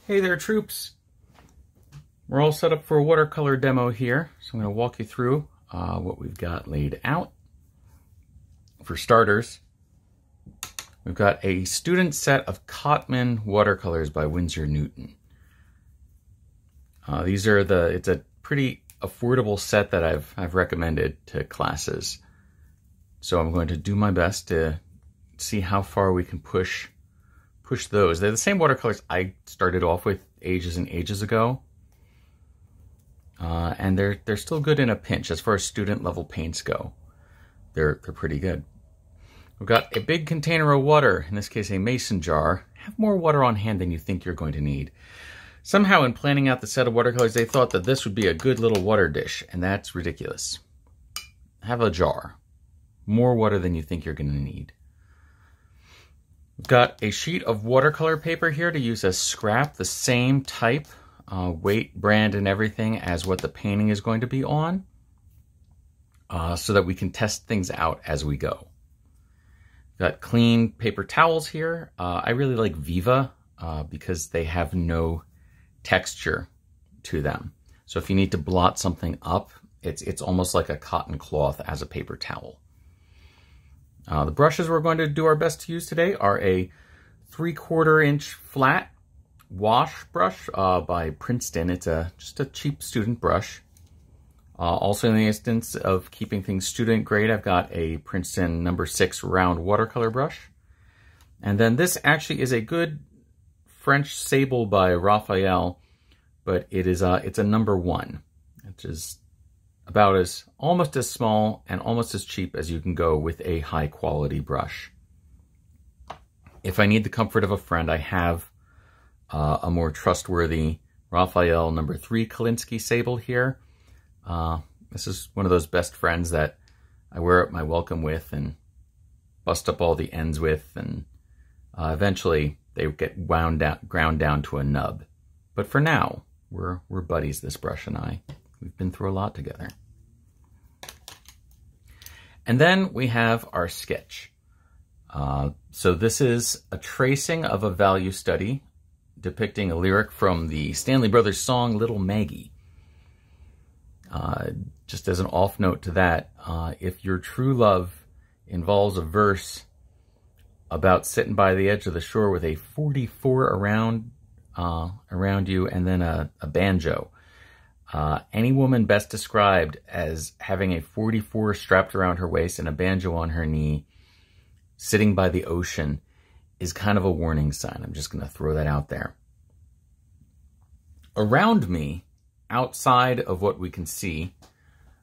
Hey there, troops. We're all set up for a watercolor demo here, so I'm going to walk you through what we've got laid out. For starters, we've got a student set of Cotman watercolors by Windsor Newton. It's a pretty affordable set that I've recommended to classes. So I'm going to do my best to see how far we can push those. They're the same watercolors I started off with ages and ages ago. And they're still good in a pinch as far as student level paints go. They're pretty good. We've got a big container of water, in this case a mason jar. Have more water on hand than you think you're going to need. Somehow in planning out the set of watercolors, they thought that this would be a good little water dish, and that's ridiculous. Have a jar. More water than you think you're going to need. We've got a sheet of watercolor paper here to use as scrap, the same type, weight, brand, and everything as what the painting is going to be on, so that we can test things out as we go. We've got clean paper towels here. I really like Viva because they have no texture to them. So if you need to blot something up, it's almost like a cotton cloth as a paper towel. The brushes we're going to do our best to use today are a 3/4 inch flat wash brush by Princeton. It's just a cheap student brush. Also in the instance of keeping things student grade, I've got a Princeton No. 6 round watercolor brush. And then this actually is a good French sable by Raphael, but it's a No. 1, which is about almost as small and almost as cheap as you can go with a high quality brush. If I need the comfort of a friend, I have a more trustworthy Raphael No. 3 Kolinsky sable here. This is one of those best friends that I wear at my welcome with and bust up all the ends with, and eventually they get ground down to a nub. But for now, we're buddies, this brush and I. We've been through a lot together. And then we have our sketch. So this is a tracing of a value study depicting a lyric from the Stanley Brothers song Little Maggie. Just as an off note to that, if your true love involves a verse about sitting by the edge of the shore with a 44 around you and then a banjo, any woman best described as having a 44 strapped around her waist and a banjo on her knee, sitting by the ocean, is kind of a warning sign. I'm just going to throw that out there. Around me, outside of what we can see,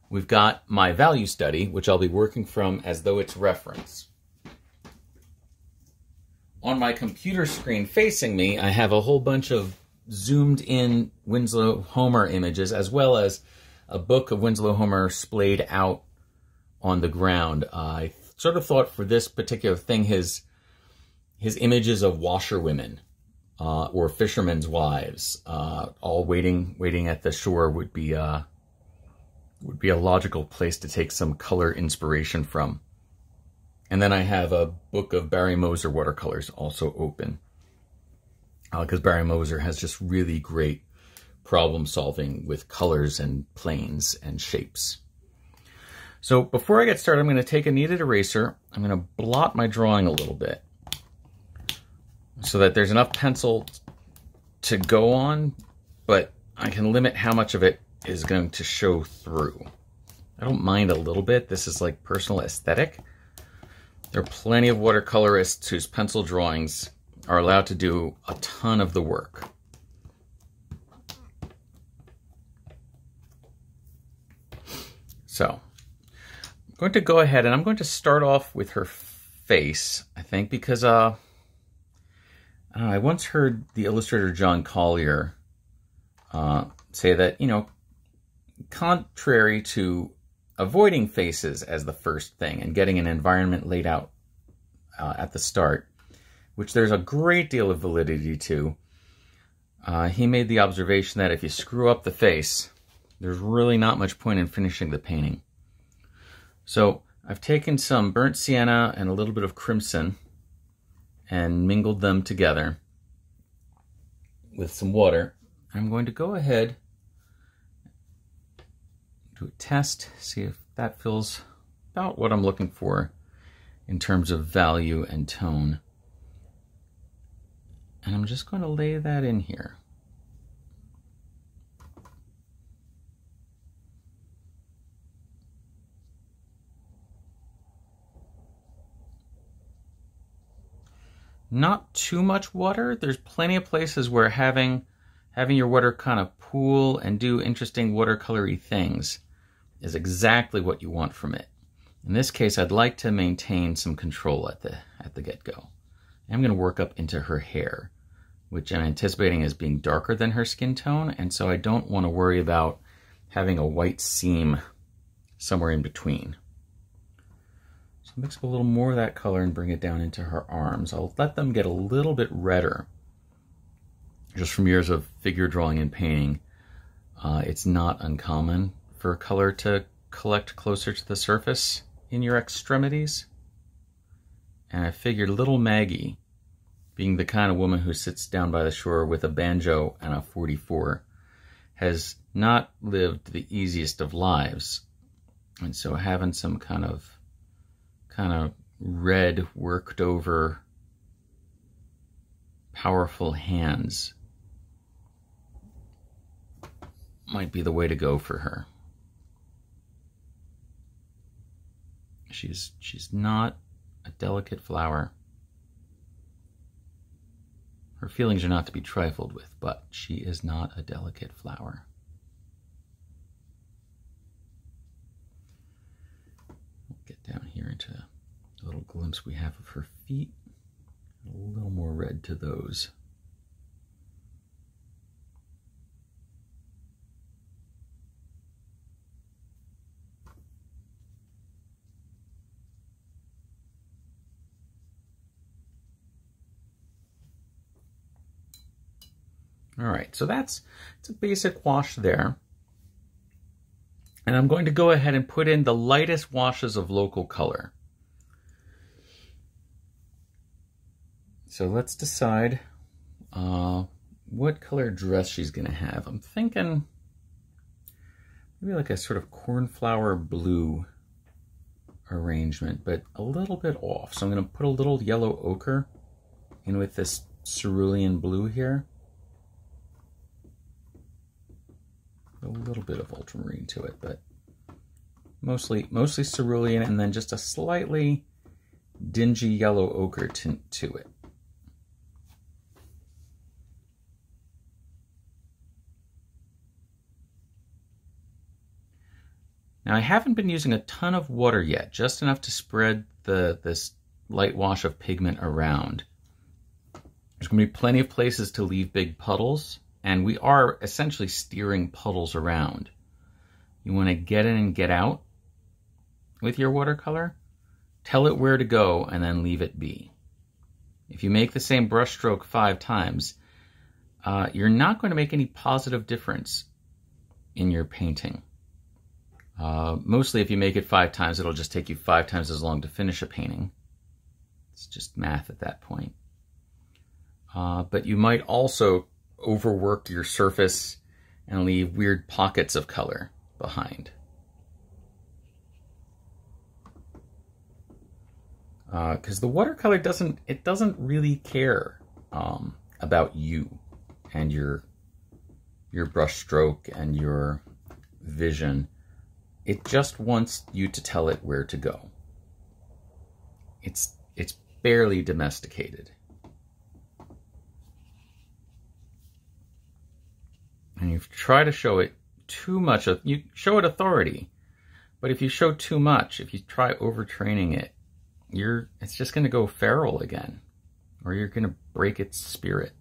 we've got my value study, which I'll be working from as though it's reference. On my computer screen facing me, I have a whole bunch of zoomed in Winslow Homer images, as well as a book of Winslow Homer splayed out on the ground. I sort of thought for this particular thing, his images of washerwomen or fishermen's wives, all waiting at the shore would be a logical place to take some color inspiration from. And then I have a book of Barry Moser watercolors also open, because Barry Moser has just really great problem solving with colors and planes and shapes. So before I get started, I'm going to take a kneaded eraser. I'm going to blot my drawing a little bit so that there's enough pencil to go on, but I can limit how much of it is going to show through. I don't mind a little bit. This is like personal aesthetic. There are plenty of watercolorists whose pencil drawings are allowed to do a ton of the work. So I'm going to go ahead and I'm going to start off with her face, I think, because I once heard the illustrator John Collier say that, contrary to avoiding faces as the first thing and getting an environment laid out at the start, which there's a great deal of validity to, he made the observation that if you screw up the face, there's really not much point in finishing the painting. So I've taken some burnt sienna and a little bit of crimson and mingled them together with some water. I'm going to go ahead, do a test, see if that feels about what I'm looking for in terms of value and tone. And I'm just going to lay that in here. Not too much water. There's plenty of places where having your water kind of pool and do interesting watercolory things is exactly what you want from it. In this case, I'd like to maintain some control at the get-go. I'm going to work up into her hair, which I'm anticipating as being darker than her skin tone, and so I don't want to worry about having a white seam somewhere in between. So mix up a little more of that color and bring it down into her arms. I'll let them get a little bit redder. Just from years of figure drawing and painting, it's not uncommon for color to collect closer to the surface in your extremities. And I figured Little Maggie, being the kind of woman who sits down by the shore with a banjo and a 44, has not lived the easiest of lives. And so having some kind of red worked over powerful hands might be the way to go for her. She's not a delicate flower. Her feelings are not to be trifled with, but she is not a delicate flower. Get down here into a little glimpse we have of her feet. A little more red to those. All right, so it's a basic wash there. And I'm going to go ahead and put in the lightest washes of local color. So let's decide what color dress she's going to have. I'm thinking maybe like a sort of cornflower blue arrangement, but a little bit off. So I'm going to put a little yellow ochre in with this cerulean blue here. A little bit of ultramarine to it, but mostly cerulean, and then just a slightly dingy yellow ochre tint to it. Now I haven't been using a ton of water yet, just enough to spread this light wash of pigment around. There's going to be plenty of places to leave big puddles, and we are essentially steering puddles around. You want to get in and get out with your watercolor. Tell it where to go and then leave it be. If you make the same brush stroke 5 times, you're not going to make any positive difference in your painting. Mostly if you make it 5 times, it'll just take you 5 times as long to finish a painting. It's just math at that point. But you might also overwork your surface and leave weird pockets of color behind. Because the watercolor doesn't really care about you and your brush stroke and your vision. It just wants you to tell it where to go. It's barely domesticated. And you try to show it too much, you show it authority, but if you show too much, if you try overtraining it, it's just going to go feral again, or you're going to break its spirit.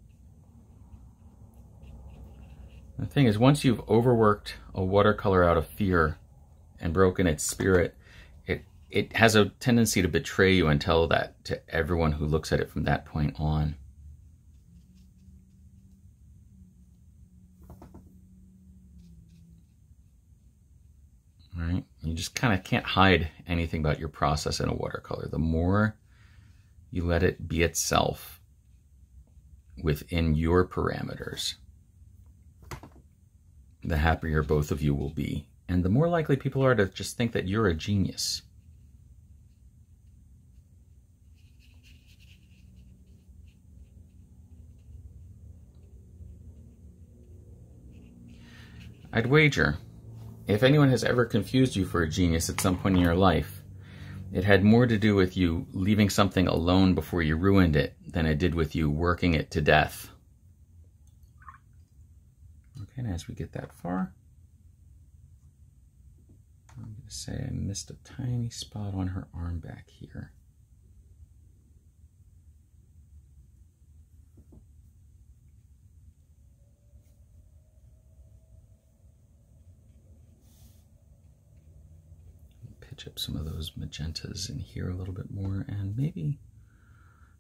The thing is, once you've overworked a watercolor out of fear and broken its spirit, it has a tendency to betray you and tell that to everyone who looks at it from that point on. Right? You just kind of can't hide anything about your process in a watercolor. The more you let it be itself, within your parameters, the happier both of you will be. And the more likely people are to just think that you're a genius. I'd wager, if anyone has ever confused you for a genius at some point in your life, it had more to do with you leaving something alone before you ruined it than it did with you working it to death. Okay, and as we get that far, I'm going to say I missed a tiny spot on her arm back here. Pitch up some of those magentas in here a little bit more, and maybe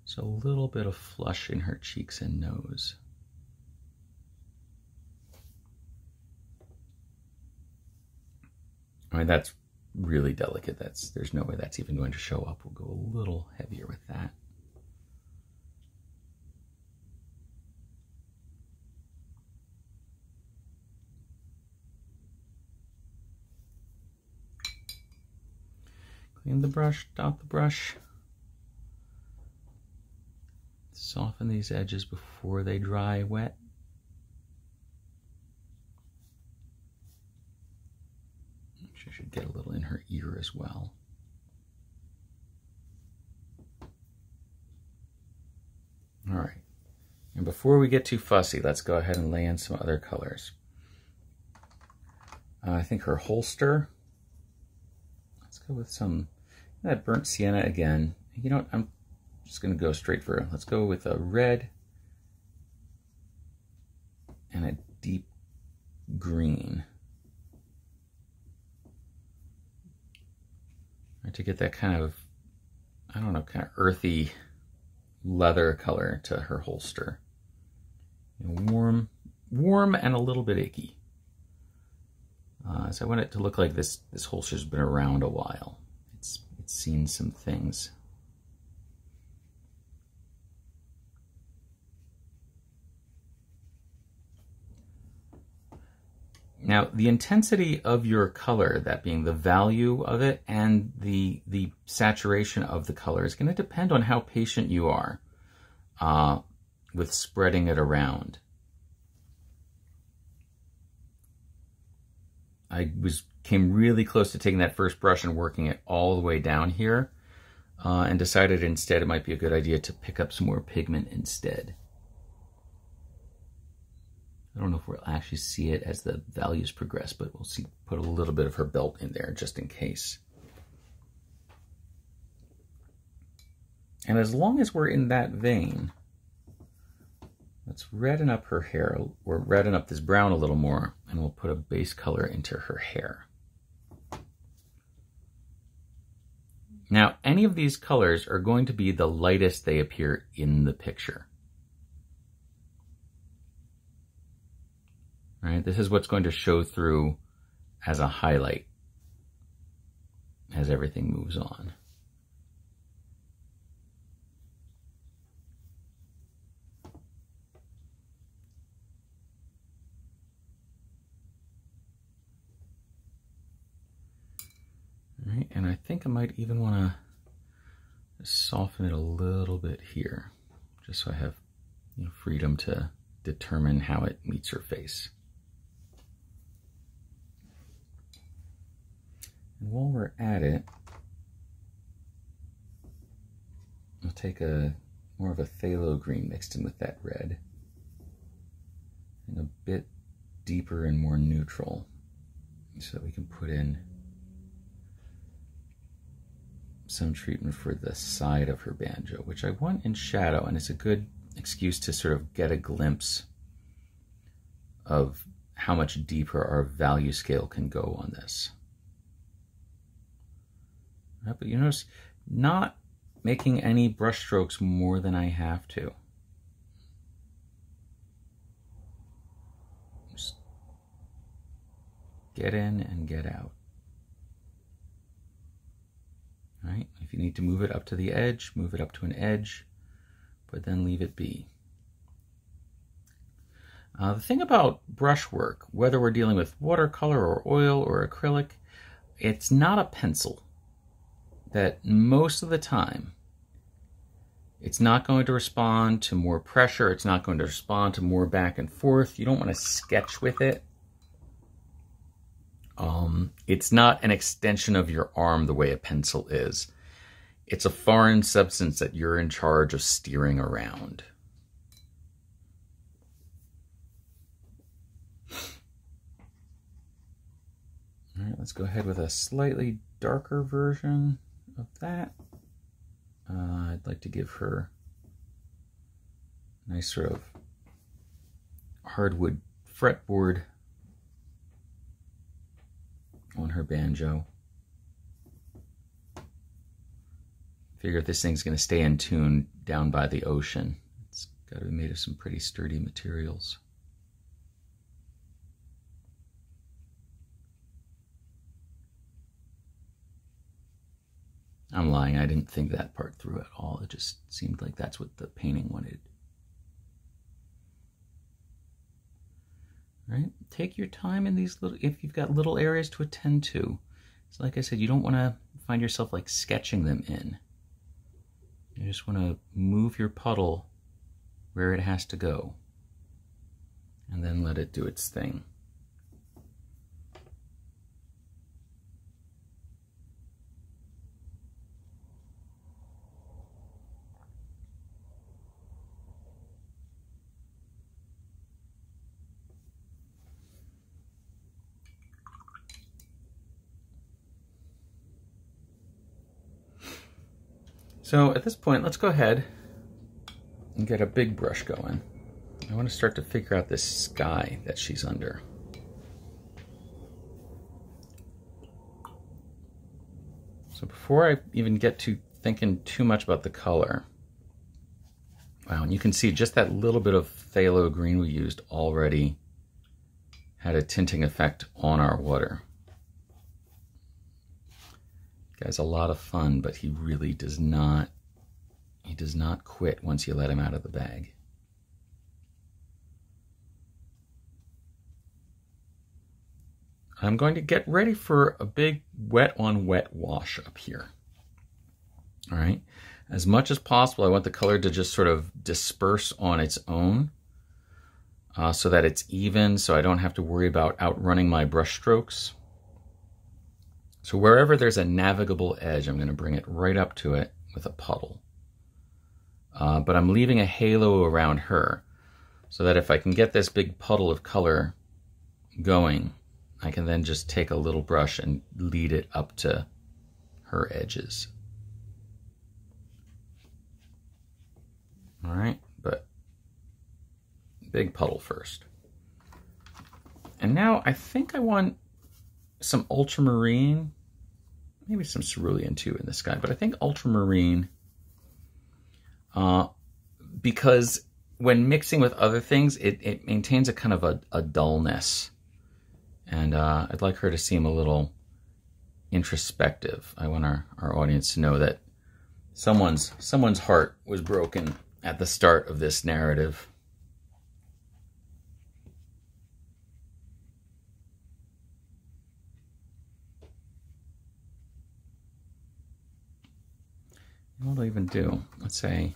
just a little bit of flush in her cheeks and nose. I mean, that's really delicate. There's no way that's even going to show up. We'll go a little heavier with that. Clean the brush, dot the brush. Soften these edges before they dry wet. She should get a little in her ear as well. All right. And before we get too fussy, let's go ahead and lay in some other colors. I think her holster, let's go with some that burnt sienna again. You know what, I'm just going to go straight for it. Let's go with a red and a deep green. Right, to get that kind of, I don't know, kind of earthy leather color to her holster. You know, warm and a little bit icky. So I want it to look like this holster's been around a while. It's seen some things. Now, the intensity of your color, that being the value of it, and the saturation of the color is going to depend on how patient you are with spreading it around. I came really close to taking that first brush and working it all the way down here, and decided instead it might be a good idea to pick up some more pigment instead. I don't know if we'll actually see it as the values progress, but we'll see. Put a little bit of her belt in there just in case. And as long as we're in that vein, let's redden up her hair, or redden up this brown a little more, and we'll put a base color into her hair. Now, any of these colors are going to be the lightest they appear in the picture. Right? This is what's going to show through as a highlight as everything moves on. All right, and I think I might even want to soften it a little bit here, just so I have, you know, freedom to determine how it meets her face. And while we're at it, I'll take more of a phthalo green mixed in with that red, and a bit deeper and more neutral, so that we can put in some treatment for the side of her banjo, which I want in shadow, and it's a good excuse to sort of get a glimpse of how much deeper our value scale can go on this. Right, but you notice, not making any brush strokes more than I have to. Just get in and get out. Right? If you need to move it up to the edge, move it up to an edge, but then leave it be. The thing about brushwork, whether we're dealing with watercolor or oil or acrylic, it's not a pencil. That most of the time, it's not going to respond to more pressure. It's not going to respond to more back and forth. You don't want to sketch with it. It's not an extension of your arm the way a pencil is. It's a foreign substance that you're in charge of steering around. All right, let's go ahead with a slightly darker version of that. I'd like to give her a nice sort of hardwood fretboard on her banjo. Figure if this thing's going to stay in tune down by the ocean, it's got to be made of some pretty sturdy materials. I'm lying, I didn't think that part through at all. It just seemed like that's what the painting wanted. Right? Take your time in these little, if you've got little areas to attend to. So like I said, you don't want to find yourself like sketching them in. You just want to move your puddle where it has to go and then let it do its thing. So at this point, let's go ahead and get a big brush going. I want to start to figure out this sky that she's under. So before I even get to thinking too much about the color, wow, and you can see just that little bit of phthalo green we used already had a tinting effect on our water. Guy's a lot of fun, but he really does not quit once you let him out of the bag. I'm going to get ready for a big wet on wet wash up here. All right, as much as possible, I want the color to just sort of disperse on its own so that it's even, so I don't have to worry about outrunning my brush strokes. So wherever there's a navigable edge, I'm going to bring it right up to it with a puddle. But I'm leaving a halo around her so that if I can get this big puddle of color going, I can then just take a little brush and lead it up to her edges. All right, but big puddle first. And now I think I want some ultramarine, maybe some cerulean too in the sky, but I think ultramarine, because when mixing with other things, it maintains a kind of a dullness. And I'd like her to seem a little introspective. I want our audience to know that someone's heart was broken at the start of this narrative. What do I even do? Let's say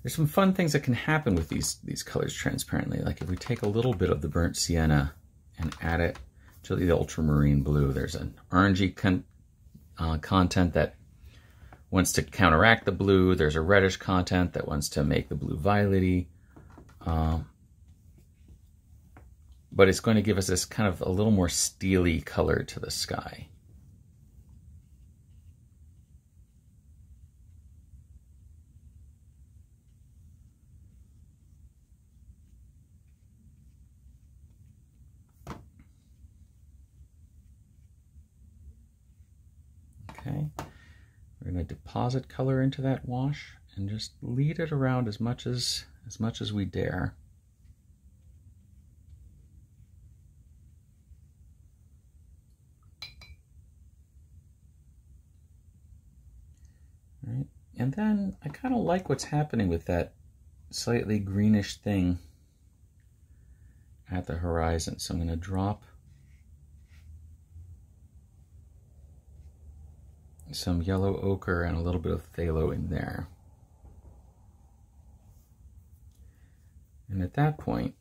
there's some fun things that can happen with these colors transparently. Like if we take a little bit of the burnt sienna and add it to the ultramarine blue, there's an orangey content that wants to counteract the blue. There's a reddish content that wants to make the blue violety. But it's going to give us this kind of a little more steely color to the sky. Okay, we're going to deposit color into that wash and just lead it around as much as we dare. All right, and then I kind of like what's happening with that slightly greenish thing at the horizon. So I'm going to drop some yellow ochre and a little bit of phthalo in there. And at that point,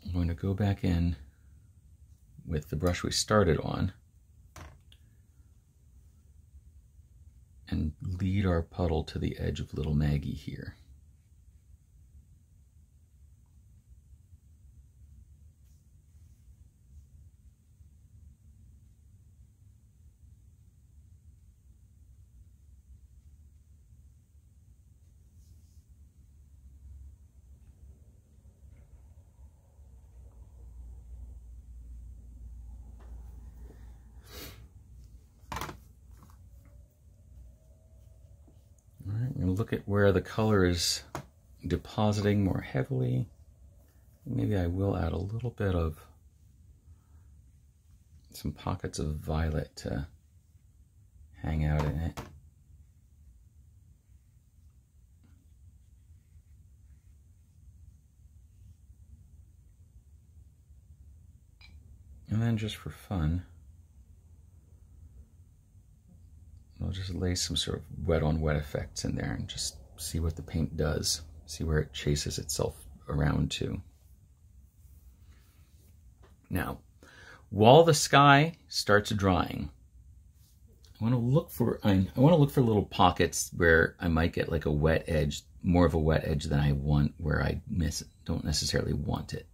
I'm going to go back in with the brush we started on and lead our puddle to the edge of Little Maggie here. Look at where the color is depositing more heavily. Maybe I will add a little bit of some pockets of violet to hang out in it. And then just for fun, I'll just lay some sort of wet on wet effects in there and just see what the paint does. See where it chases itself around to. Now, while the sky starts drying, I want to look for little pockets where I might get like a wet edge, more of a wet edge than I want, where I don't necessarily want it,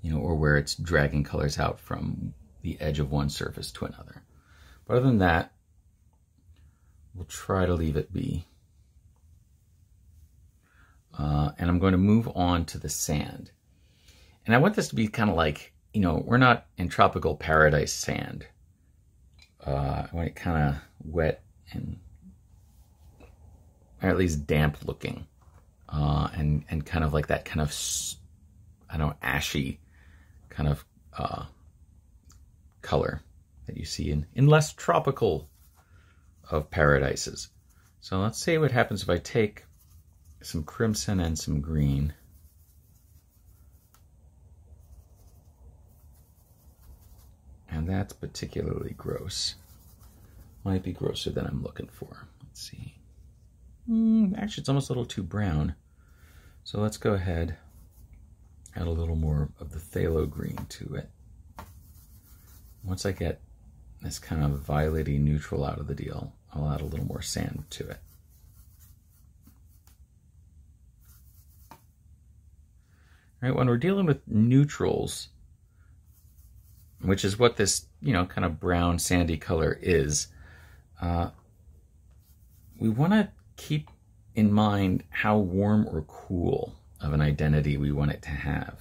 you know, or where it's dragging colors out from the edge of one surface to another. But other than that, we'll try to leave it be. And I'm going to move on to the sand. And I want this to be kind of like, you know, we're not in tropical paradise sand. I want it kind of wet and, or at least damp looking. And kind of like that kind of, I don't know, ashy kind of color that you see in less tropical of paradises. So let's see what happens if I take some crimson and some green. And that's particularly gross. Might be grosser than I'm looking for. Let's see. Actually, it's almost a little too brown. So let's go ahead, add a little more of the phthalo green to it. Once I get this kind of violet-y neutral out of the deal, I'll add a little more sand to it. All right, when we're dealing with neutrals, which is what this, you know, kind of brown sandy color is, we want to keep in mind how warm or cool of an identity we want it to have.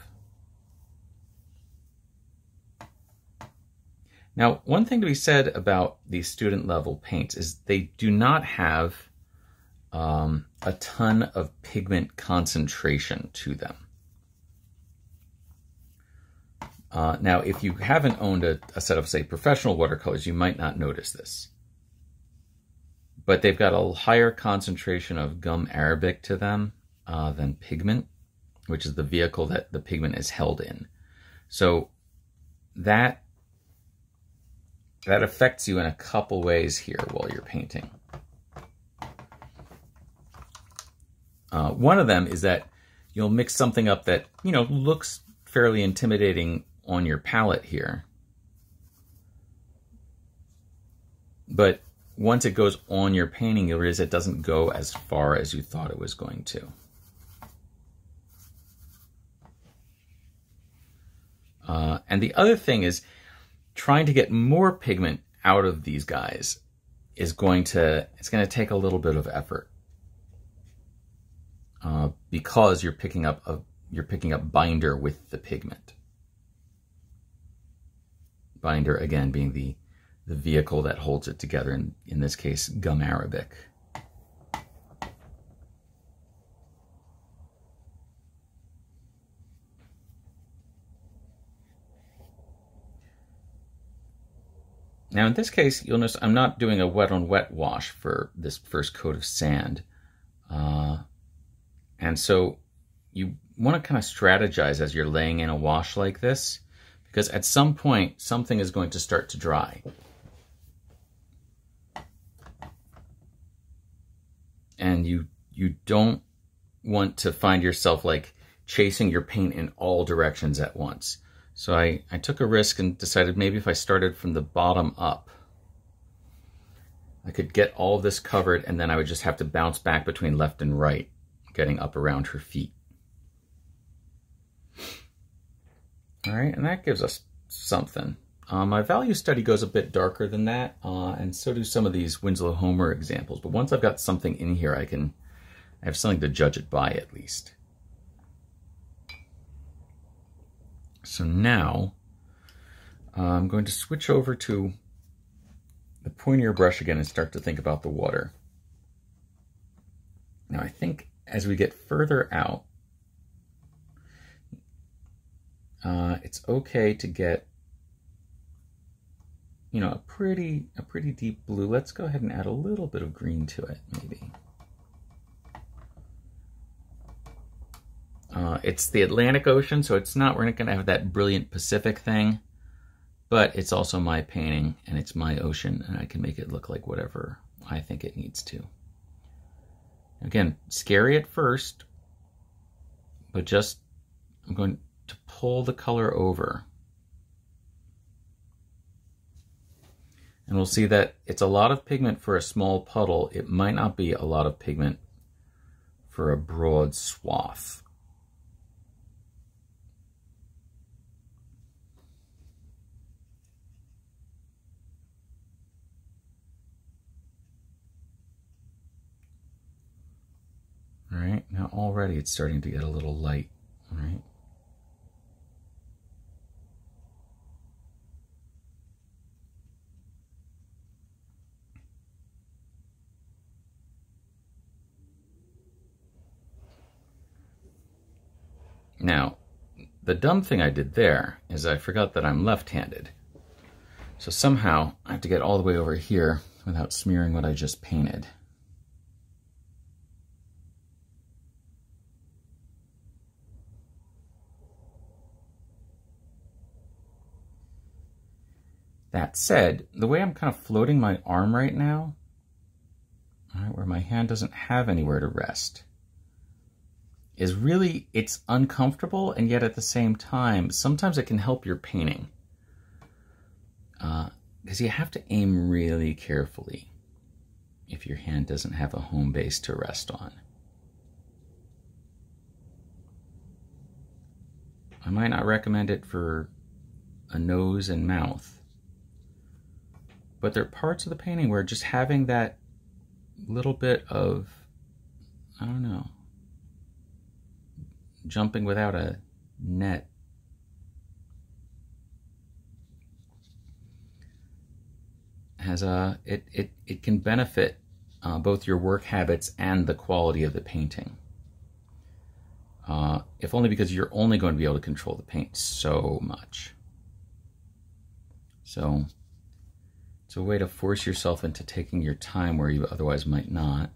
Now, one thing to be said about these student level paints is they do not have a ton of pigment concentration to them. Now, if you haven't owned a set of, say, professional watercolors, you might not notice this. But they've got a higher concentration of gum arabic to them than pigment, which is the vehicle that the pigment is held in. So that affects you in a couple ways here while you're painting. One of them is that you'll mix something up that, you know, looks fairly intimidating on your palette here. But once it goes on your painting, you'll realize it doesn't go as far as you thought it was going to. And the other thing is, trying to get more pigment out of these guys is going to take a little bit of effort, because you're picking up binder with the pigment. Binder, again, being the vehicle that holds it together, in this case, gum arabic. Now in this case, you'll notice I'm not doing a wet on wet wash for this first coat of sand. And so you want to kind of strategize as you're laying in a wash like this, because at some point something is going to start to dry. And you don't want to find yourself like chasing your paint in all directions at once. So I took a risk and decided maybe if I started from the bottom up, I could get all of this covered, and then I would just have to bounce back between left and right, getting up around her feet. All right, and that gives us something. My value study goes a bit darker than that, and so do some of these Winslow Homer examples. But once I've got something in here, I have something to judge it by at least. So now I'm going to switch over to the pointier brush again and start to think about the water. Now I think as we get further out, it's okay to get, you know, a pretty deep blue. Let's go ahead and add a little bit of green to it, maybe. It's the Atlantic Ocean, so we're not going to have that brilliant Pacific thing, but it's also my painting and it's my ocean, and I can make it look like whatever I think it needs to. Again, scary at first, but just I'm going to pull the color over. And we'll see that it's a lot of pigment for a small puddle. It might not be a lot of pigment for a broad swath. All right, now already it's starting to get a little light, all right? Now, the dumb thing I did there is I forgot that I'm left-handed. So somehow I have to get all the way over here without smearing what I just painted. That said, the way I'm kind of floating my arm right now, all right, where my hand doesn't have anywhere to rest, is really, it's uncomfortable, and yet at the same time, sometimes it can help your painting. Because you have to aim really carefully if your hand doesn't have a home base to rest on. I might not recommend it for a nose and mouth, but there are parts of the painting where just having that little bit of, I don't know, jumping without a net has it can benefit both your work habits and the quality of the painting. If only because you're only going to be able to control the paint so much. So it's a way to force yourself into taking your time where you otherwise might not.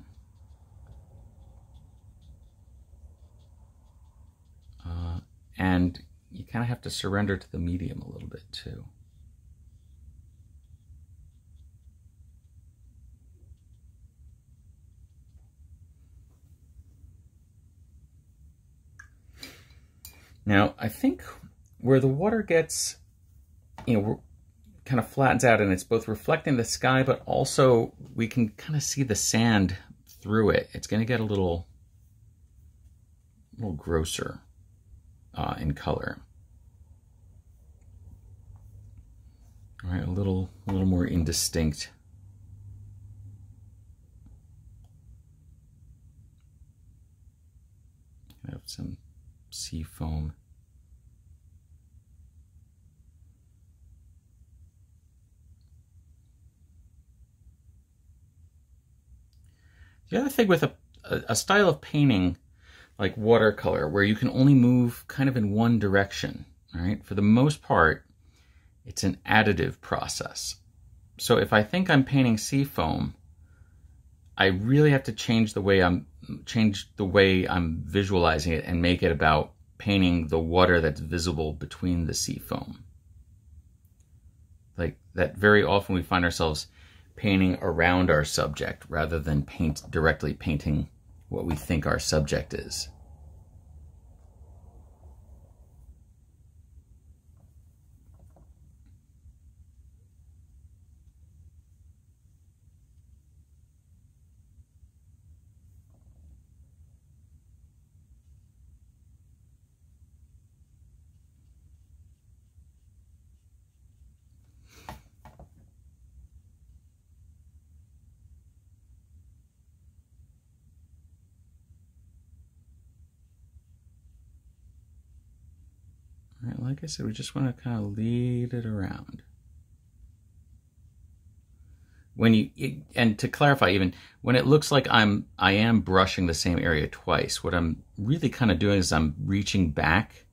And you kind of have to surrender to the medium a little bit too. Now, I think where the water gets, kind of flattens out and it's both reflecting the sky, but also we can kind of see the sand through it. It's going to get a little grosser in color. All right, a little more indistinct. I have some sea foam. The other thing with a style of painting like watercolor, where you can only move kind of in one direction, right? For the most part, it's an additive process. So if I think I'm painting sea foam, I really have to change the way I'm change the way I'm visualizing it and make it about painting the water that's visible between the sea foam. Like that, very often we find ourselves painting around our subject rather than directly painting what we think our subject is. All right, like I said, we just want to kind of lead it around. And to clarify, even when it looks like I am brushing the same area twice, what I'm really kind of doing is I'm reaching back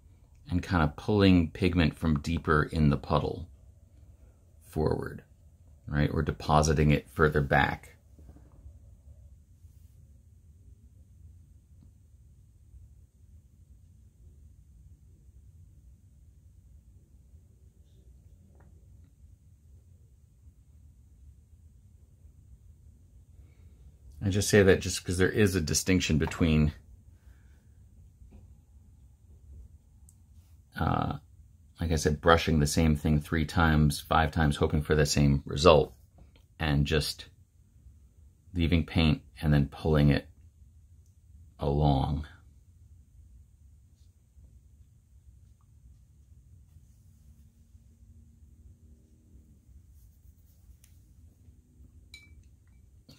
and kind of pulling pigment from deeper in the puddle forward, right? Or depositing it further back. I just say that just because there is a distinction between like I said, brushing the same thing 3 times, 5 times, hoping for the same result, and just leaving paint and then pulling it along.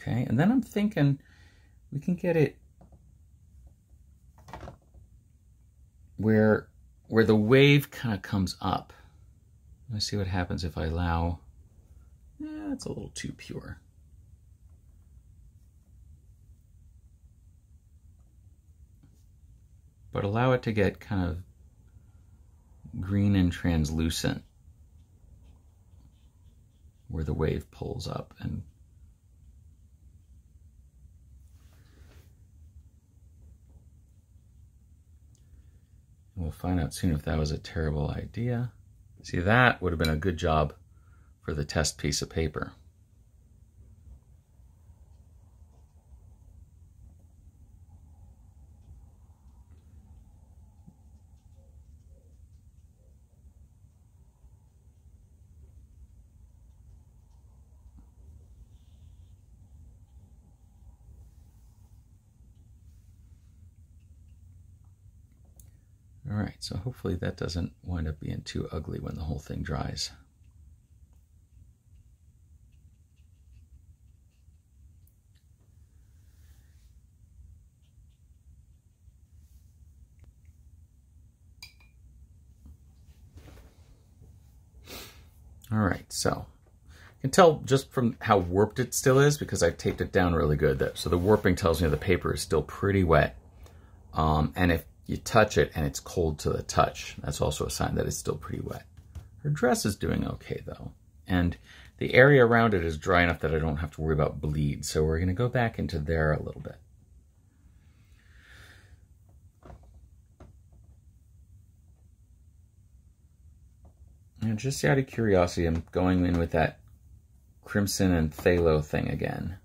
Okay, and then I'm thinking we can get it where the wave kind of comes up. Let's see what happens if I allow, it's a little too pure. But allow it to get kind of green and translucent where the wave pulls up. And we'll find out soon if that was a terrible idea. See, that would have been a good job for the test piece of paper. All right, so hopefully that doesn't wind up being too ugly when the whole thing dries. All right, so you can tell just from how warped it still is because I've taped it down really good. So the warping tells me the paper is still pretty wet. And if you touch it and it's cold to the touch, that's also a sign that it's still pretty wet. Her dress is doing okay though. And the area around it is dry enough that I don't have to worry about bleed. So we're gonna go back into there a little bit. And just out of curiosity, I'm going in with that crimson and phthalo thing again,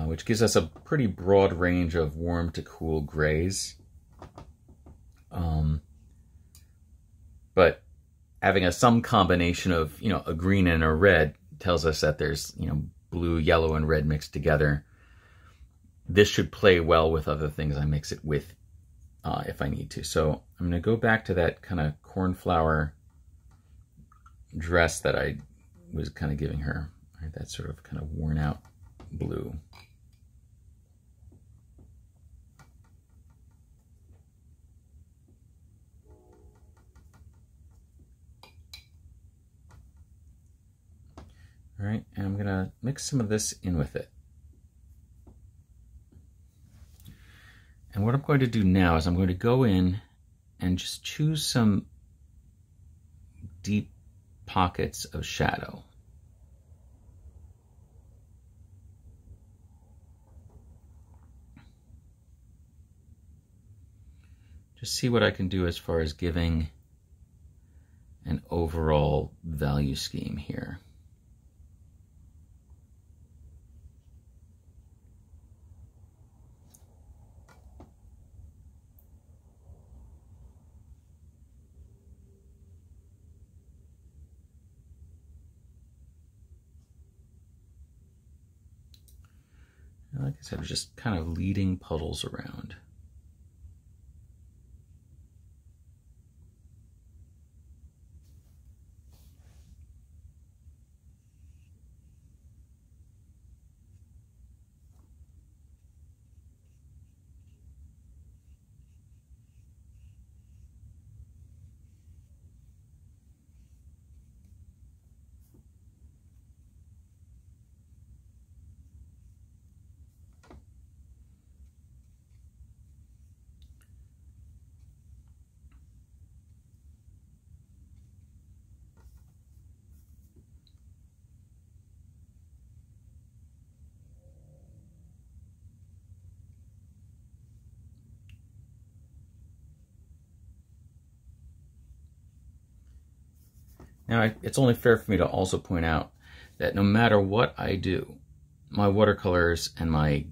which gives us a pretty broad range of warm to cool grays. But having some combination of, a green and a red tells us that there's, blue, yellow, and red mixed together. This should play well with other things I mix it with if I need to. So I'm going to go back to that kind of cornflower dress that I was kind of giving her. Right, that sort of kind of worn out blue. All right, and I'm gonna mix some of this in with it. And what I'm going to do now is I'm going to go in and just choose some deep pockets of shadow. just see what I can do as far as giving an overall value scheme here. Like I said, just kind of leading puddles around. Now, it's only fair for me to also point out that no matter what I do, my watercolors and my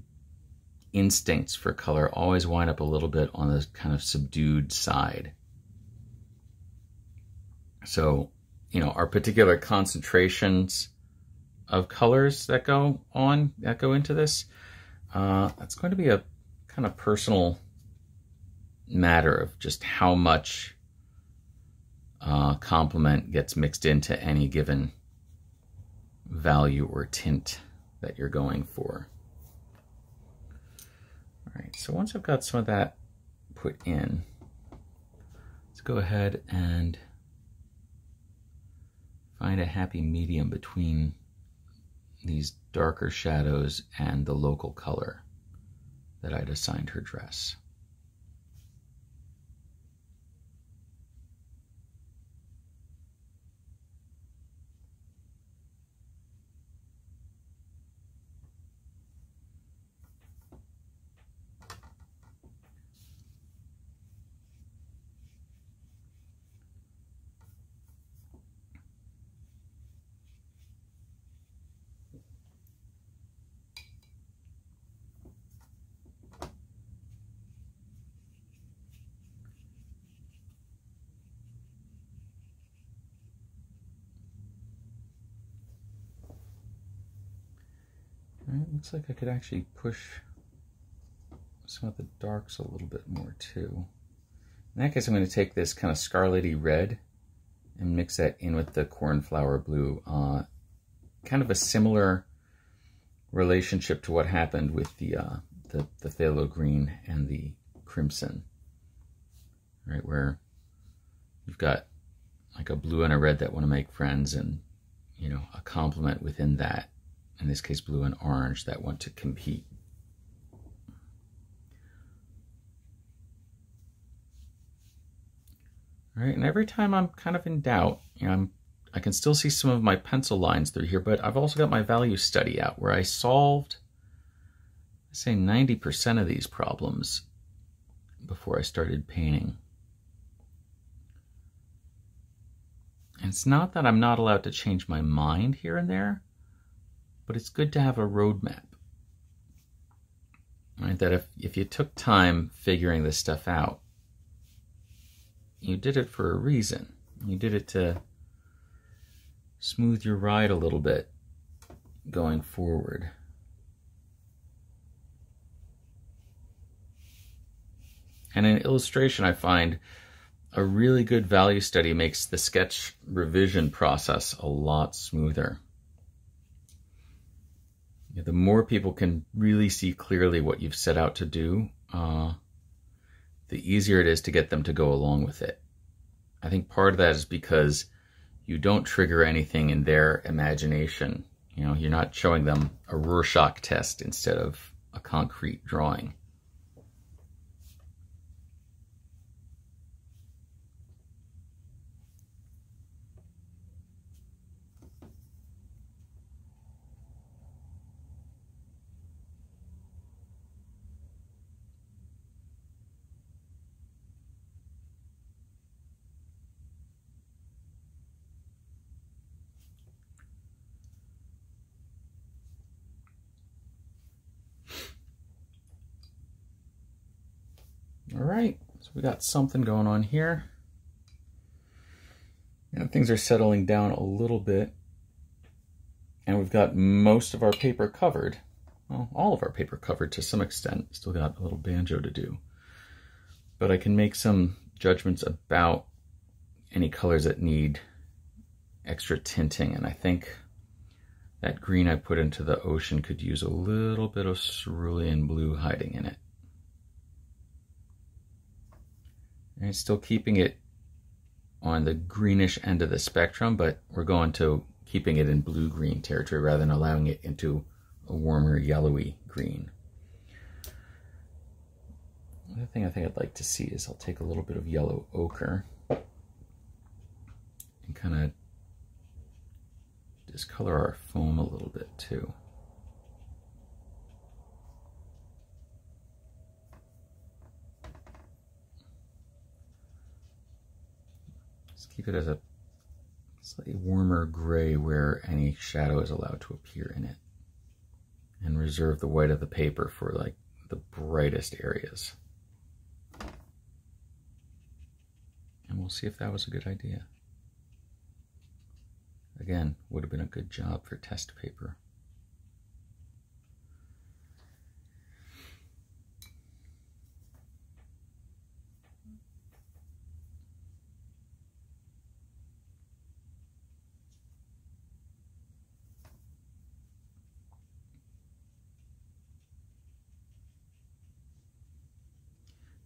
instincts for color always wind up a little bit on the kind of subdued side. So, you know, our particular concentrations of colors that go into this, that's going to be a kind of personal matter of just how much complement gets mixed into any given value or tint that you're going for. All right, so once I've got some of that put in, let's go ahead and find a happy medium between these darker shadows and the local color that I'd assigned her dress. Alright, looks like I could actually push some of the darks a little bit more too. In that case, I'm going to take this kind of scarlety red and mix that in with the cornflower blue. Kind of a similar relationship to what happened with the phthalo green and the crimson. Right, where you've got like a blue and a red that want to make friends, and you know, a complement within that. In this case, blue and orange that want to compete. All right, and every time I'm kind of in doubt, you know, I can still see some of my pencil lines through here, but I've also got my value study out where I solved, let's say, 90% of these problems before I started painting. And it's not that I'm not allowed to change my mind here and there, but it's good to have a roadmap. Right? That if you took time figuring this stuff out, you did it for a reason. You did it to smooth your ride a little bit going forward. And in illustration, I find a really good value study makes the sketch revision process a lot smoother. The more people can really see clearly what you've set out to do, the easier it is to get them to go along with it. I think part of that is because you don't trigger anything in their imagination. You know, you're not showing them a Rorschach test instead of a concrete drawing. All right, so we got something going on here. Now things are settling down a little bit, and we've got most of our paper covered. Well, all of our paper covered to some extent. Still got a little banjo to do. But I can make some judgments about any colors that need extra tinting, and I think that green I put into the ocean could use a little bit of cerulean blue hiding in it. And it's still keeping it on the greenish end of the spectrum, but we're going to keeping it in blue-green territory rather than allowing it into a warmer yellowy green. Another thing I think I'd like to see is I'll take a little bit of yellow ochre and kind of discolor our foam a little bit too. Just keep it as a slightly warmer gray where any shadow is allowed to appear in it, and reserve the white of the paper for like the brightest areas. And we'll see if that was a good idea. Again, would have been a good job for test paper.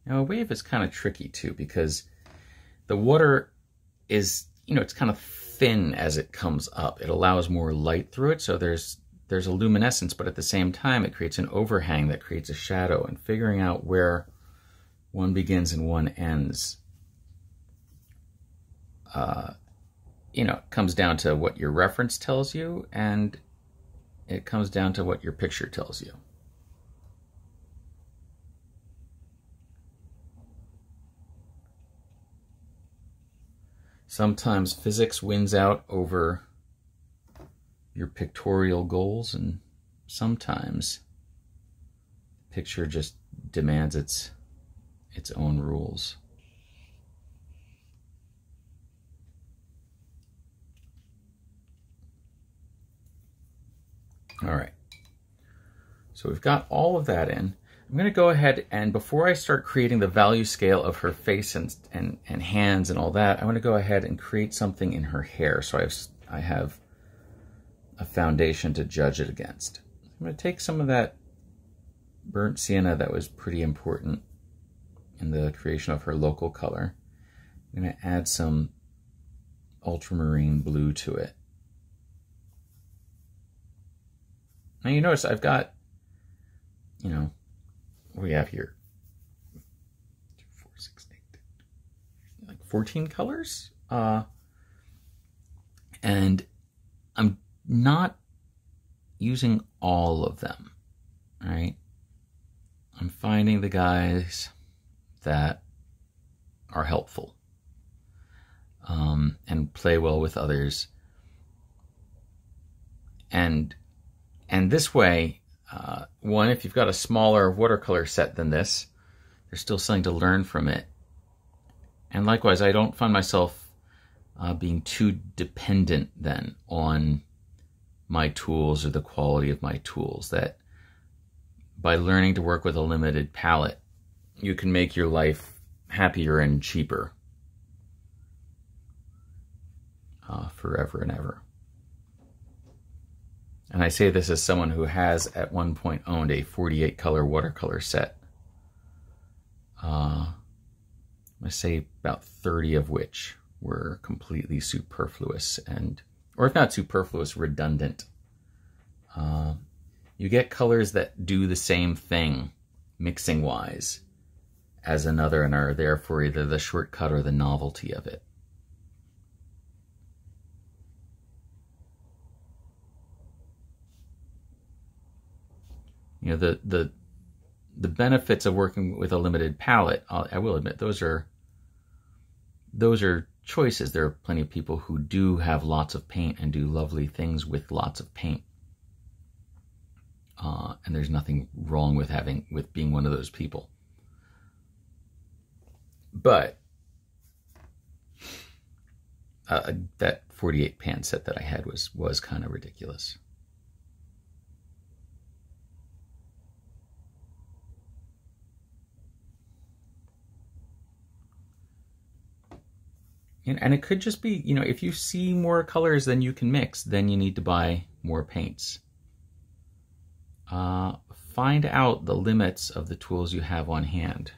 Now a wave is kind of tricky too, because the water is, you know, it's kind of thin as it comes up. It allows more light through it, so there's a luminescence, but at the same time it creates an overhang that creates a shadow, and figuring out where one begins and one ends, you know, it comes down to what your reference tells you, and it comes down to what your picture tells you. Sometimes physics wins out over your pictorial goals, and sometimes picture just demands its own rules. All right, so we've got all of that in. I'm going to go ahead and, before I start creating the value scale of her face and hands and all that, I want to go ahead and create something in her hair, so I have a foundation to judge it against. I'm going to take some of that burnt sienna that was pretty important in the creation of her local color. I'm going to add some ultramarine blue to it. Now you notice I've got, you know, what do we have here? 2, 4, 6, 8, like 14 colors. And I'm not using all of them, right? I'm finding the guys that are helpful and play well with others. And this way, one, if you've got a smaller watercolor set than this, there's still something to learn from it. And likewise, I don't find myself being too dependent then on my tools or the quality of my tools. That by learning to work with a limited palette, you can make your life happier and cheaper forever and ever. And I say this as someone who has at one point owned a 48 color watercolor set. I say about 30 of which were completely superfluous, or if not superfluous, redundant. You get colors that do the same thing mixing wise as another and are there for either the shortcut or the novelty of it. You know, the benefits of working with a limited palette, I will admit, those are choices. There are plenty of people who do have lots of paint and do lovely things with lots of paint. And there's nothing wrong with being one of those people. But that 48 pan set that I had was kind of ridiculous. And it could just be, you know, if you see more colors than you can mix, then you need to buy more paints. Find out the limits of the tools you have on hand.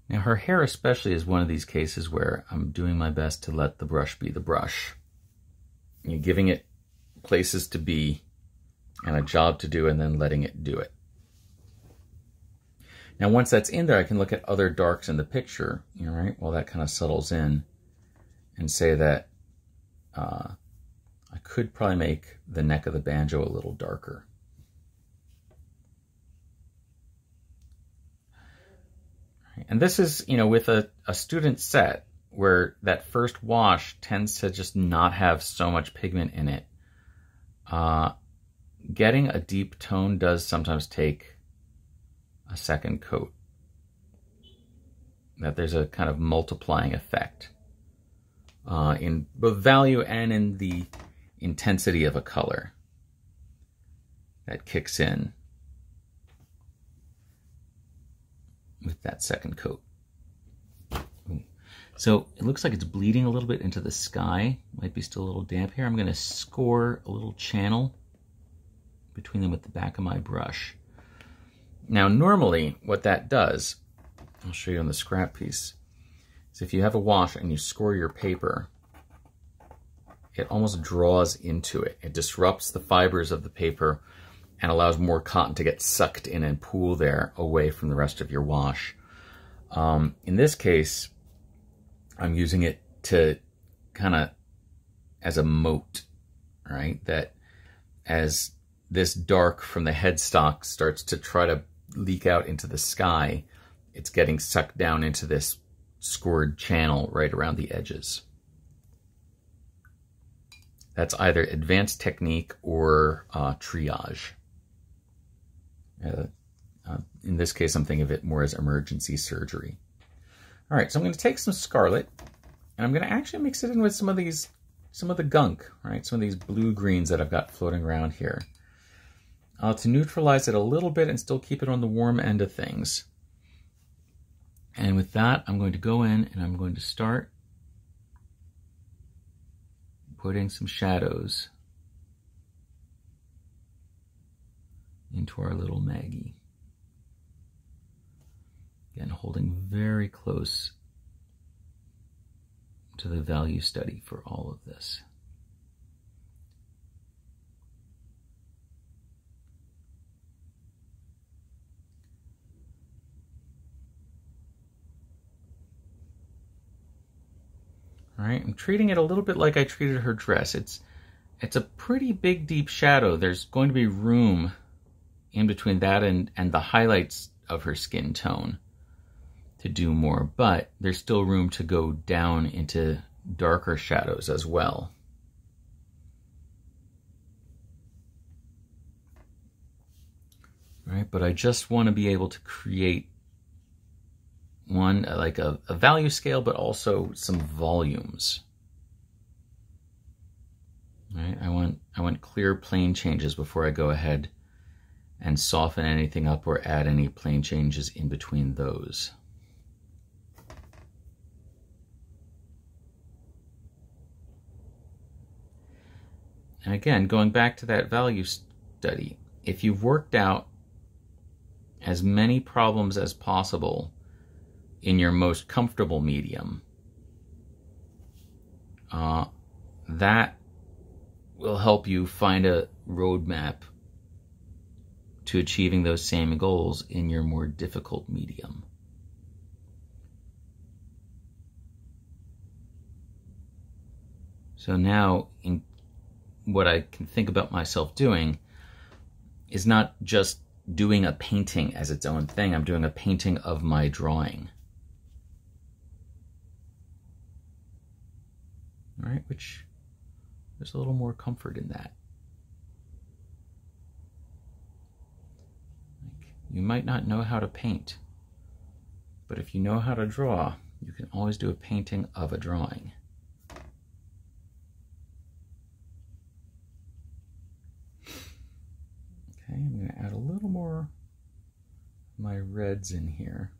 Now her hair especially is one of these cases where I'm doing my best to let the brush be the brush. You're giving it places to be and a job to do and then letting it do it. Now once that's in there, I can look at other darks in the picture, you know, right? Well, that kind of settles in and say that I could probably make the neck of the banjo a little darker. And this is, you know, with a student set where that first wash tends to just not have so much pigment in it. Getting a deep tone does sometimes take a second coat. That there's a kind of multiplying effect in both value and in the intensity of a color that kicks in with that second coat. So it looks like it's bleeding a little bit into the sky. Might be still a little damp here. I'm going to score a little channel between them with the back of my brush. Now normally what that does, I'll show you on the scrap piece, is if you have a wash and you score your paper, it almost draws into it. It disrupts the fibers of the paper and allows more cotton to get sucked in and pool there away from the rest of your wash. In this case, I'm using it to kind of as a moat, right? That as this dark from the headstock starts to try to leak out into the sky, it's getting sucked down into this scored channel right around the edges. That's either advanced technique or triage. In this case, I'm thinking of it more as emergency surgery. All right, so I'm going to take some scarlet, and I'm going to actually mix it in with some of the gunk, right? Some of these blue-greens that I've got floating around here. To neutralize it a little bit and still keep it on the warm end of things. And with that, I'm going to go in and I'm going to start putting some shadows into our little Maggie. Again, holding very close to the value study for all of this. All right, I'm treating it a little bit like I treated her dress. It's a pretty big, deep shadow. There's going to be room in between that and the highlights of her skin tone to do more, but there's still room to go down into darker shadows as well. All right, but I just want to be able to create one, like a value scale, but also some volumes. Right? I want clear plane changes before I go ahead and soften anything up or add any plane changes in between those. And again, going back to that value study, if you've worked out as many problems as possible in your most comfortable medium, that will help you find a roadmap to achieving those same goals in your more difficult medium. So now, what I can think about myself doing is not just doing a painting as its own thing. I'm doing a painting of my drawing. All right, which there's a little more comfort in that. You might not know how to paint, but if you know how to draw, you can always do a painting of a drawing. Okay, I'm going to add a little more of my reds in here.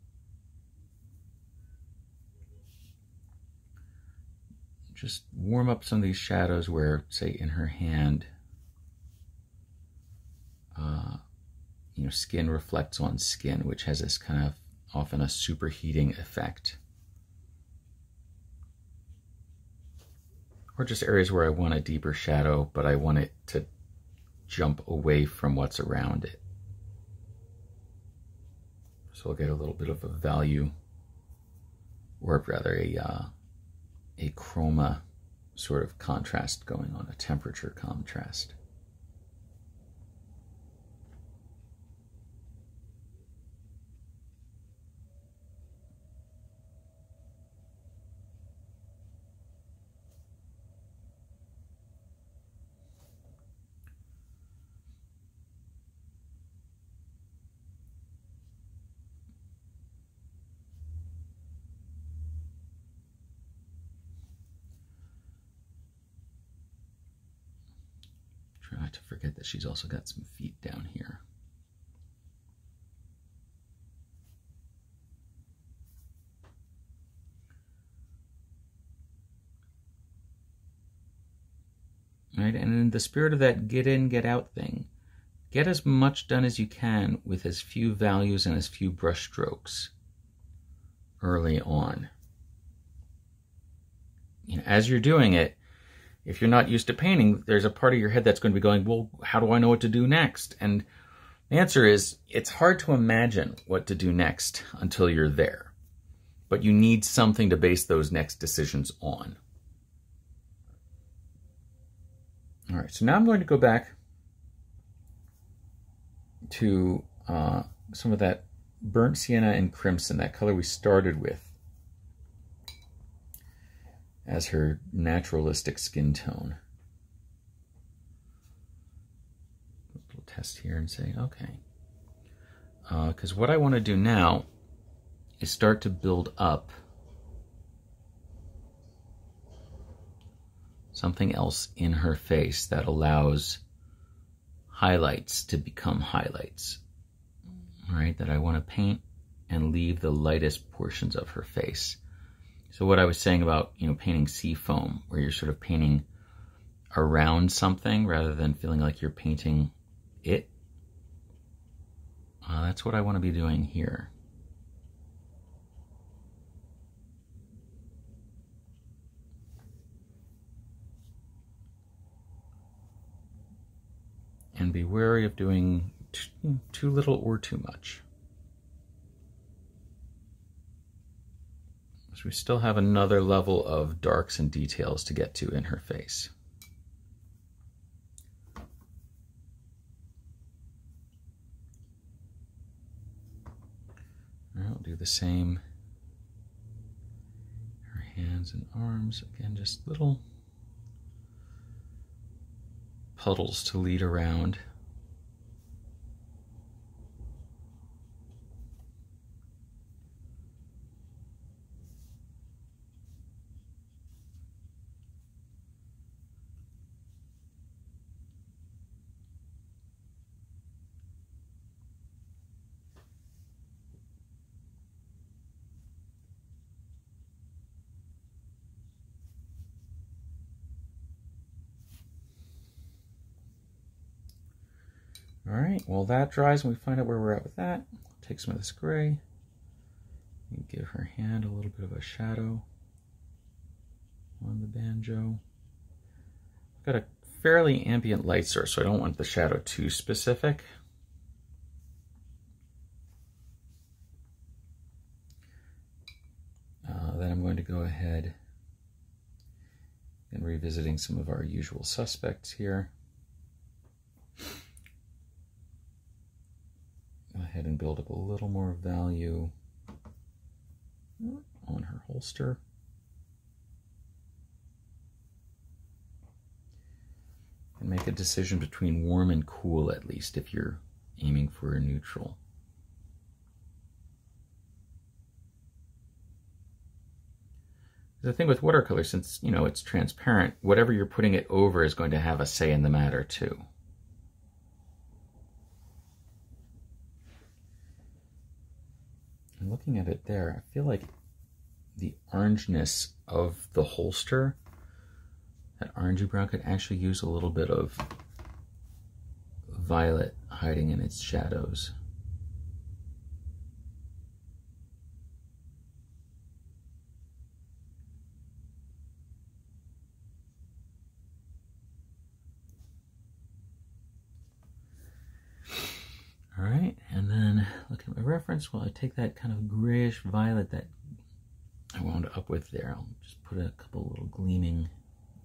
Just warm up some of these shadows where, say, in her hand, skin reflects on skin, which has this kind of often a superheating effect. Or just areas where I want a deeper shadow, but I want it to jump away from what's around it. So I'll get a little bit of a value, or rather a chroma sort of contrast going on, a temperature contrast. Try not to forget that she's also got some feet down here. Right, and in the spirit of that get in, get out thing, get as much done as you can with as few values and as few brush strokes early on. As you're doing it, if you're not used to painting, there's a part of your head that's going to be going, well, how do I know what to do next? And the answer is, it's hard to imagine what to do next until you're there. But you need something to base those next decisions on. All right, so now I'm going to go back to some of that burnt sienna and crimson, that color we started with, as her naturalistic skin tone. A little test here and say, okay. Because what I want to do now is start to build up something else in her face that allows highlights to become highlights. All right, that I want to paint and leave the lightest portions of her face. So what I was saying about, painting sea foam, where you're sort of painting around something rather than feeling like you're painting it, that's what I want to be doing here. And be wary of doing too little or too much. So we still have another level of darks and details to get to in her face. I'll do the same. Her hands and arms, again, just little puddles to lead around. All right, well that dries and we find out where we're at with that. Take some of this gray and give her hand a little bit of a shadow on the banjo. I've got a fairly ambient light source, so I don't want the shadow too specific. Then I'm going to go ahead and revisiting some of our usual suspects here. Go ahead and build up a little more value on her holster. And make a decision between warm and cool, at least, if you're aiming for a neutral. The thing with watercolor, since, you know, it's transparent, whatever you're putting it over is going to have a say in the matter too. And looking at it there, I feel like the orangeness of the holster, that orangey brown, could actually use a little bit of violet hiding in its shadows. All right, and then look at my reference. Well, I take that kind of grayish violet that I wound up with there. I'll just put a couple little gleaming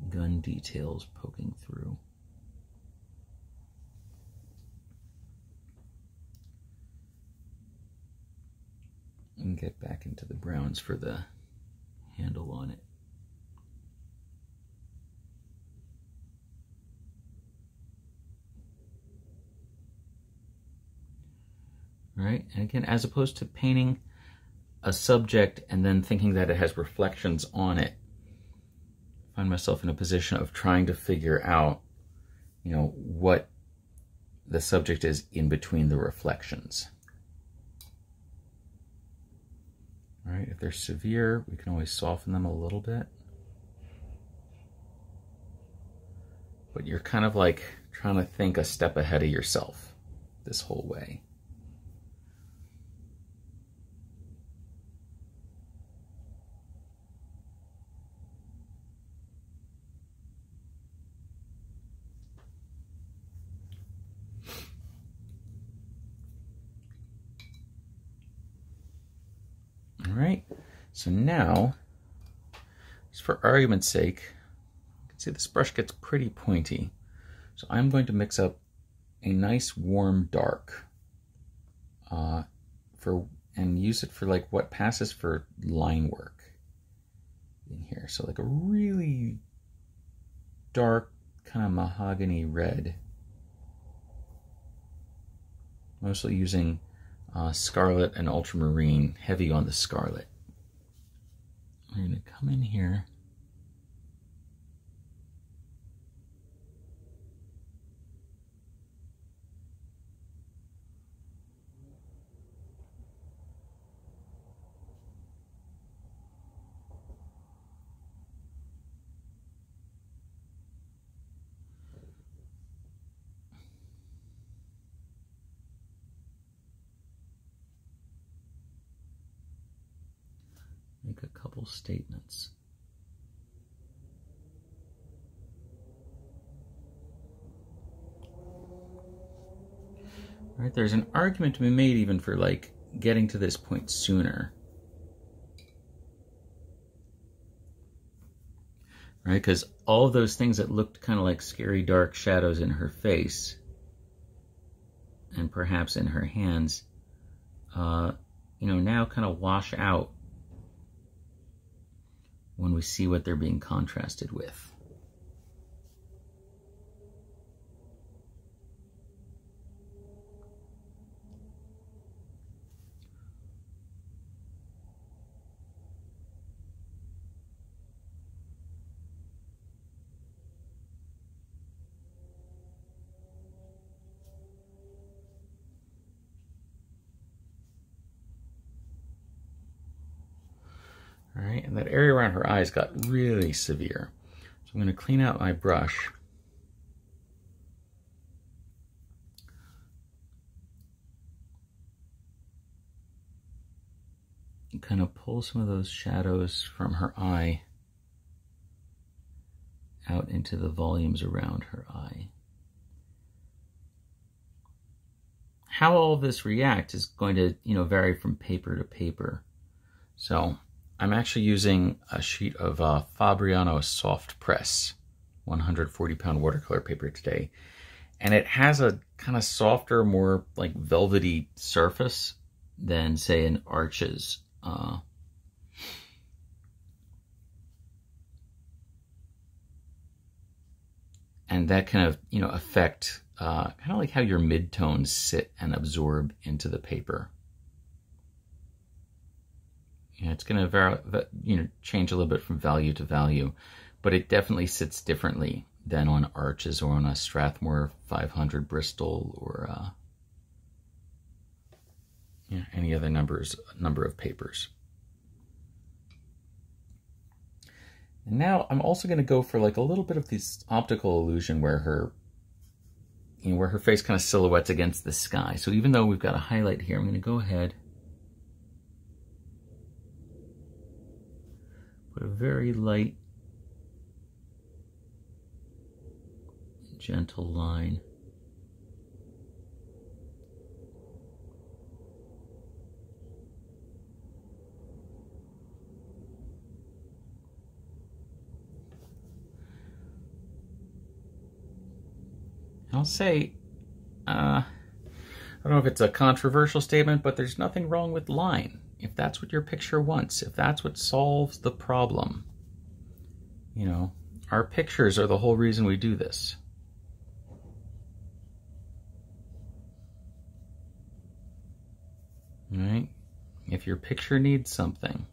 gun details poking through. And get back into the browns for the handle on it. Right, and again, as opposed to painting a subject and then thinking that it has reflections on it, I find myself in a position of trying to figure out, you know, what the subject is in between the reflections. All right, if they're severe, we can always soften them a little bit. But you're kind of like trying to think a step ahead of yourself this whole way. All right, so now, just for argument's sake, you can see this brush gets pretty pointy. So I'm going to mix up a nice warm dark and use it for like what passes for line work in here. So like a really dark kind of mahogany red. Mostly using scarlet and ultramarine, heavy on the scarlet. I'm going to come in here make a couple statements. All right, there's an argument to be made even for like getting to this point sooner. Right, because all of those things that looked kind of like scary dark shadows in her face and perhaps in her hands, you know, now kind of wash out when we see what they're being contrasted with. All right, and that area around her eyes got really severe. So I'm going to clean out my brush. And kind of pull some of those shadows from her eye out into the volumes around her eye. How all of this reacts is going to, you know, vary from paper to paper. So I'm actually using a sheet of Fabriano Soft Press 140-pound watercolor paper today. And it has a kind of softer, more like velvety surface than, say, an Arches. And that kind of, you know, affect kind of like how your midtones sit and absorb into the paper. You know, it's going to change a little bit from value to value, but it definitely sits differently than on Arches or on a Strathmore 500 Bristol or any other number of papers. And now I'm also going to go for like a little bit of this optical illusion where her face kind of silhouettes against the sky. So even though we've got a highlight here, I'm going to go ahead, put a very light, gentle line. I'll say, I don't know if it's a controversial statement, but there's nothing wrong with line. If that's what your picture wants, if that's what solves the problem. You know, our pictures are the whole reason we do this. All right? If your picture needs something,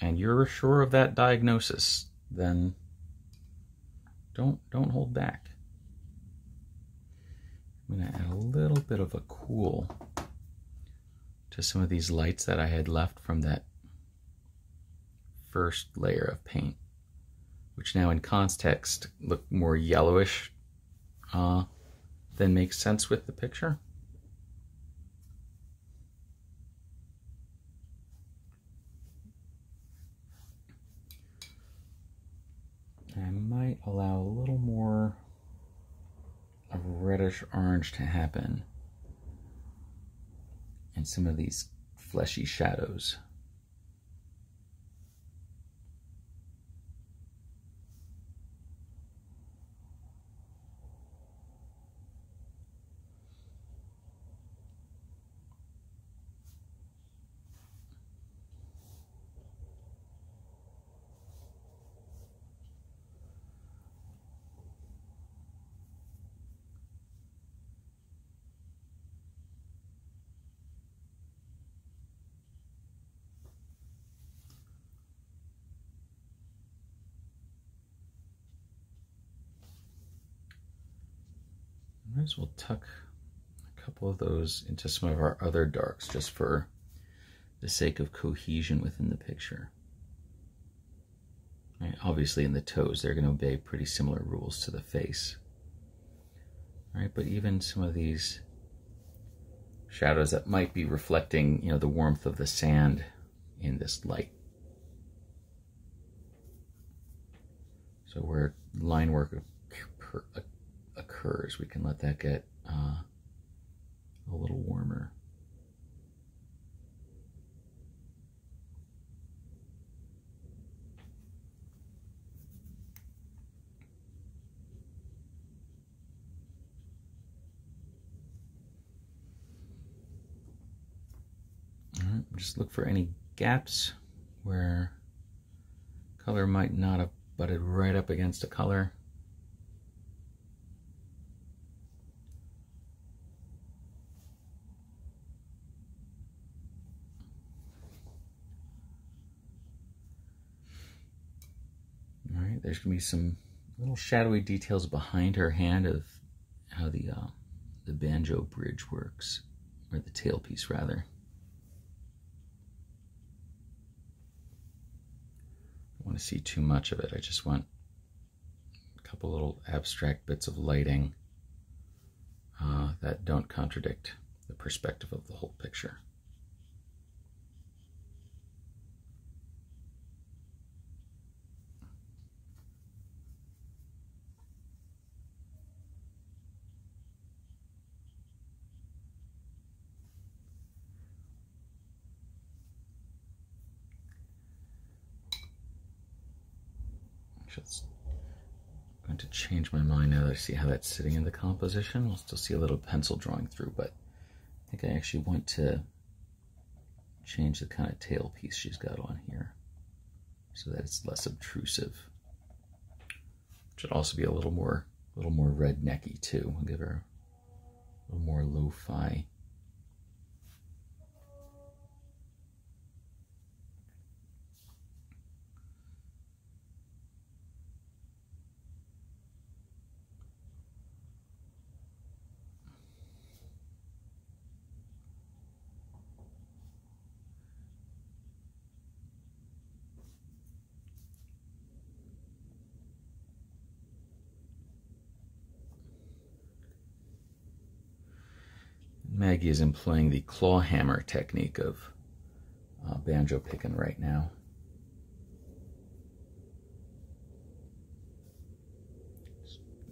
and you're sure of that diagnosis, then don't hold back. I'm going to add a little bit of a cool to some of these lights that I had left from that first layer of paint, which now in context look more yellowish than makes sense with the picture. I might allow a little more of reddish orange to happen in some of these fleshy shadows. Might as well tuck a couple of those into some of our other darks just for the sake of cohesion within the picture. Right, obviously in the toes, they're going to obey pretty similar rules to the face. Right, but even some of these shadows that might be reflecting, the warmth of the sand in this light. So where line work occurs, we can let that get a little warmer. All right, just look for any gaps where color might not have butted right up against a color. All right, there's gonna be some little shadowy details behind her hand of how the banjo bridge works, or the tailpiece rather. I don't want to see too much of it. I just want a couple little abstract bits of lighting that don't contradict the perspective of the whole picture. I'm going to change my mind now that I see how that's sitting in the composition. We'll still see a little pencil drawing through, but I think I actually want to change the kind of tailpiece she's got on here so that it's less obtrusive. Should also be a little more rednecky too. We'll give her a little more lo-fi. Maggie is employing the claw hammer technique of banjo picking right now.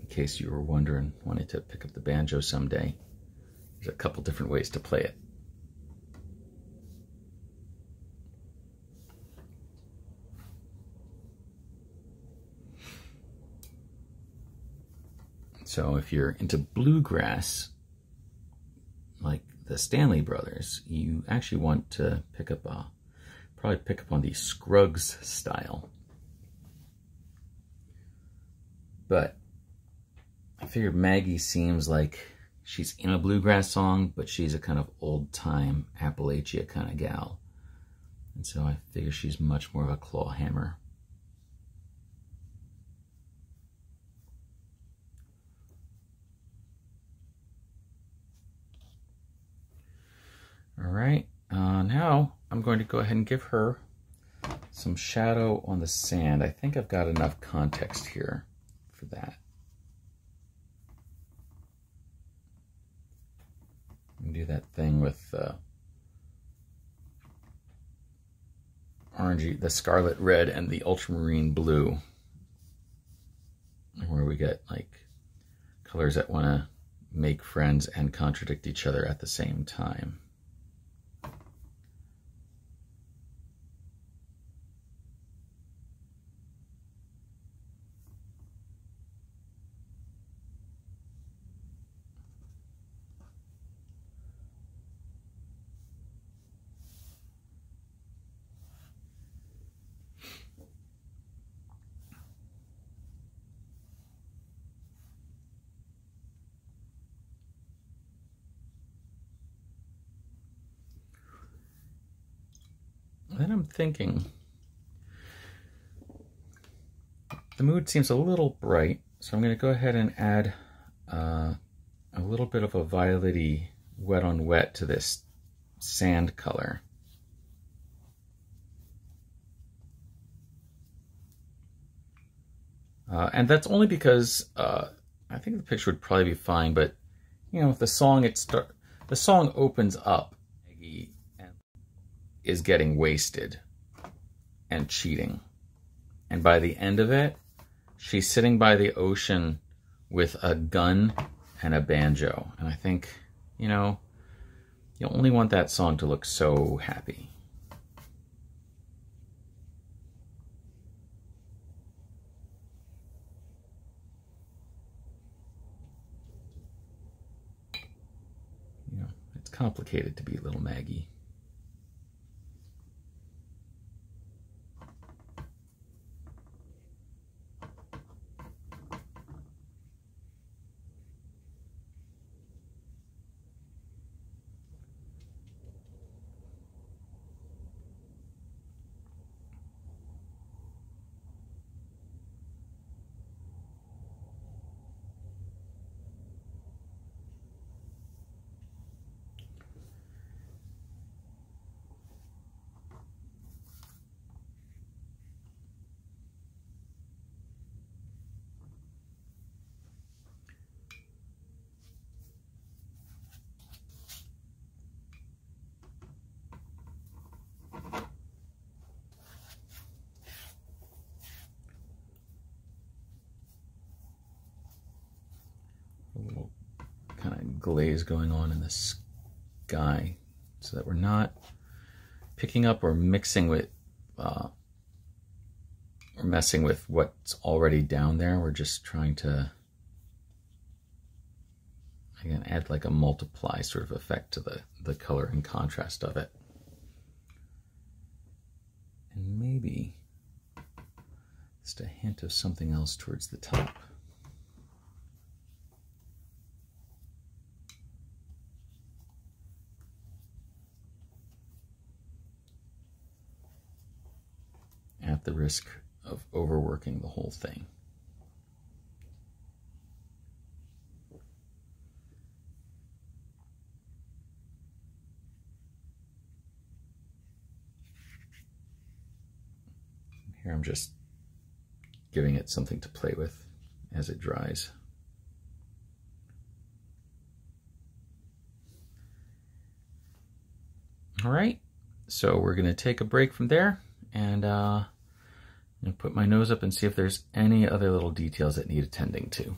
In case you were wondering, wanted to pick up the banjo someday, there's a couple different ways to play it. So if you're into bluegrass, like the Stanley Brothers, you actually want to probably pick up on the Scruggs style. But I figured Maggie seems like she's in a bluegrass song, but she's a kind of old-time Appalachia kind of gal. And so I figure she's much more of a claw hammer. All right, now I'm going to go ahead and give her some shadow on the sand. I think I've got enough context here for that. Do that thing with orangey, the scarlet red and the ultramarine blue, where we get like colors that want to make friends and contradict each other at the same time. Then I'm thinking, the mood seems a little bright, so I'm going to go ahead and add a little bit of a violet-y wet on wet to this sand color. And that's only because I think the picture would probably be fine, but you know, the song opens up. Maggie is getting wasted and cheating, and by the end of it, she's sitting by the ocean with a gun and a banjo. And I think, you know, you only want that song to look so happy. You know, it's complicated to be Little Maggie. A little kind of glaze going on in the sky, so that we're not picking up or mixing with or messing with what's already down there. We're just trying to, again, add like a multiply sort of effect to the color and contrast of it. And maybe just a hint of something else towards the top. At the risk of overworking the whole thing. Here I'm just giving it something to play with as it dries. All right, so we're gonna take a break from there and put my nose up and see if there's any other little details that need attending to.